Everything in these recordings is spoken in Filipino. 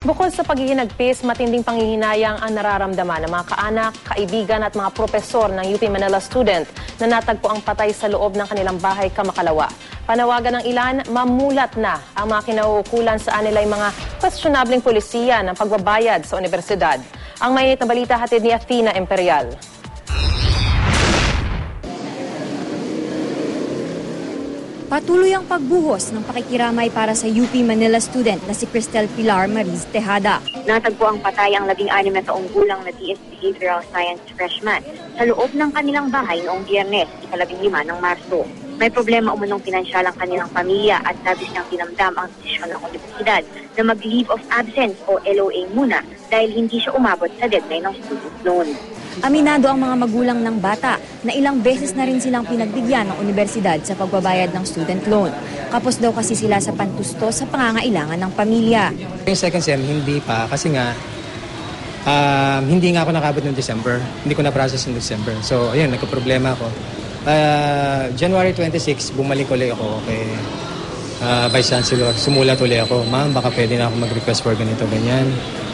Bukod sa paghihinagpis, matinding panghihinayang ang nararamdaman ng mga kaanak, kaibigan at mga propesor ng UP Manila student na natagpo ang patay sa loob ng kanilang bahay Kamakalawa. Panawagan ng ilan, mamulat na ang mga kinauukulan sa anilay mga questionableng polisiya ng pagbabayad sa universidad. Ang mainit na balita hatid ni Athena Imperial. Patuloy ang pagbuhos ng pakikiramay para sa UP Manila student na si Cristel Pilar Mariz Tejada. Natagpo ang patay ang 16 na taong gulang na DS Behavioral Science freshman sa loob ng kanilang bahay noong Biyernes, 15 ng Marso. May problema umunong pinansyal ang kanilang pamilya at labis niyang tinamdam ang desisyon ng universidad na mag-leave of absence o LOA muna dahil hindi siya umabot sa deadline ng student loan. Aminado ang mga magulang ng bata na ilang beses na rin silang pinagbigyan ng universidad sa pagbabayad ng student loan. Kapos daw kasi sila sa pantusto sa pangangailangan ng pamilya. Yung second sem, hindi pa kasi nga hindi nga ako nakabot noong December. Hindi ko na-process noong December. So, ayun, nagka-problema ako. January 26, bumalik ulit ako kay Vice Chancellor. Sumulat ulit ako, ma'am, baka pwede na ako mag-request for ganito, ganyan.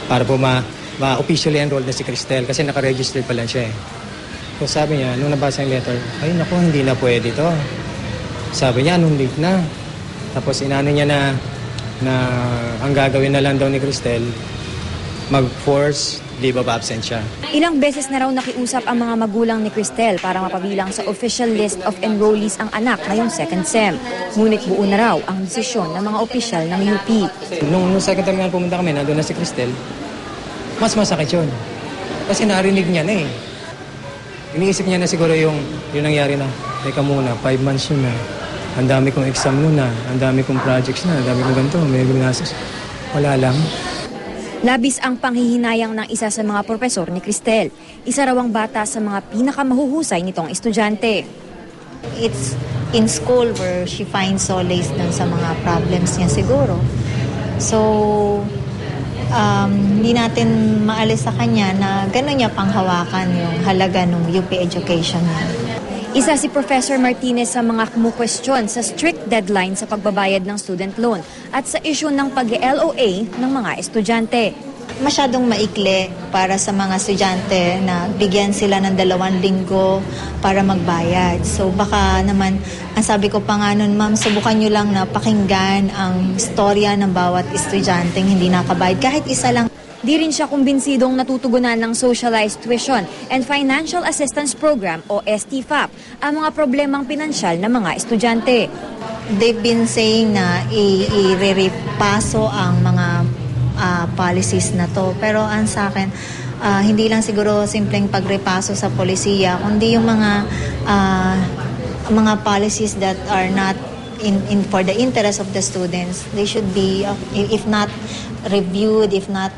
Para po ma-officially enrolled na si Cristel kasi naka-register pa lang siya eh. So sabi niya, nung nabasa yung letter, ay naku, hindi na pwede to. Sabi niya, nung late na. Tapos inano niya na ang gagawin na lang daw ni Cristel, mag-force leave of absence siya. Ilang beses na raw nakiusap ang mga magulang ni Cristel para mapabilang sa official list of enrollees ang anak ngayong second sem. Ngunit buo na raw ang desisyon ng mga opisyal ng UP. Nung second time nga pumunta kami, nandun na si Cristel, mas masakit yun. Kasi narinig niya na eh. Iniisip niya na siguro yung nangyari na, teka muna, 5 months yun na. Ang dami kong exam nun na, ang dami kong projects na, ang dami kong ganito, may gymnastics. Wala lang. Labis ang panghihinayang ng isa sa mga propesor ni Cristel. Isa raw ang bata sa mga pinakamahuhusay nitong estudyante. It's in school where she finds solace dun sa mga problems niya siguro. So, hindi natin maalis sa kanya na gano'n niya panghawakan yung halaga ng UP education niya. Isa si Professor Martinez sa mga kumukwestiyon sa strict deadline sa pagbabayad ng student loan at sa issue ng pag-LOA ng mga estudyante. Masyadong maikli para sa mga estudyante na bigyan sila ng 2 linggo para magbayad. So baka naman, ang sabi ko pa nga nun, ma'am, subukan nyo lang na pakinggan ang storya ng bawat estudyanteng hindi nakabayad. Kahit isa lang. Di rin siya kumbinsidong natutugunan ng Socialized Tuition and Financial Assistance Program o STFAP ang mga problemang pinansyal ng mga estudyante. They've been saying na i-repaso ang mga policies na to. Pero ang sa akin, hindi lang siguro simpleng pagrepaso sa polisiya, kundi yung mga policies that are not in for the interest of the students. They should be, if not reviewed, if not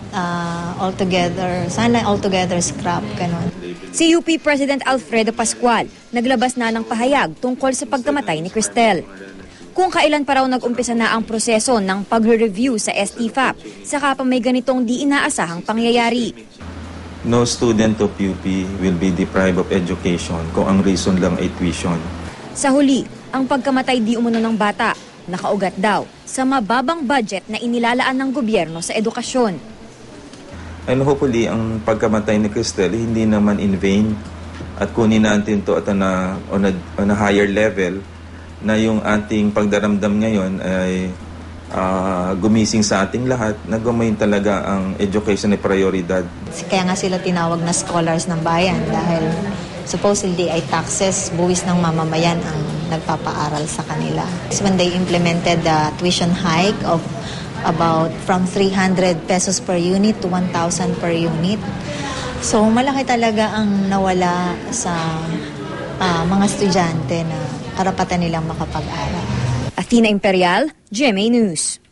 altogether, sana altogether scrap, ganun. Si UP President Alfredo Pascual naglabas na ng pahayag tungkol sa pagkamatay ni Cristel. Kung kailan pa raw nag-umpisa na ang proseso ng pagre-review sa STFAP, saka pa may ganitong di inaasahang pangyayari. No student of UP will be deprived of education kung ang reason lang ay tuition. Sa huli, ang pagkamatay di umano ng bata, nakaugat daw sa mababang budget na inilalaan ng gobyerno sa edukasyon. And hopefully, ang pagkamatay ni Cristel hindi naman in vain at kunin natin ito at on a higher level na yung ating pagdaramdam ngayon ay gumising sa ating lahat na gumayin talaga ang education ay prioridad. Kaya nga sila tinawag na scholars ng bayan dahil supposedly ay taxes, buwis ng mamamayan ang nagpapaaral sa kanila. So when they implemented the tuition hike of about from 300 pesos per unit to 1,000 per unit. So malaki talaga ang nawala sa mga estudyante na karapatan nilang makapag-aral. Athena Imperial, GMA News.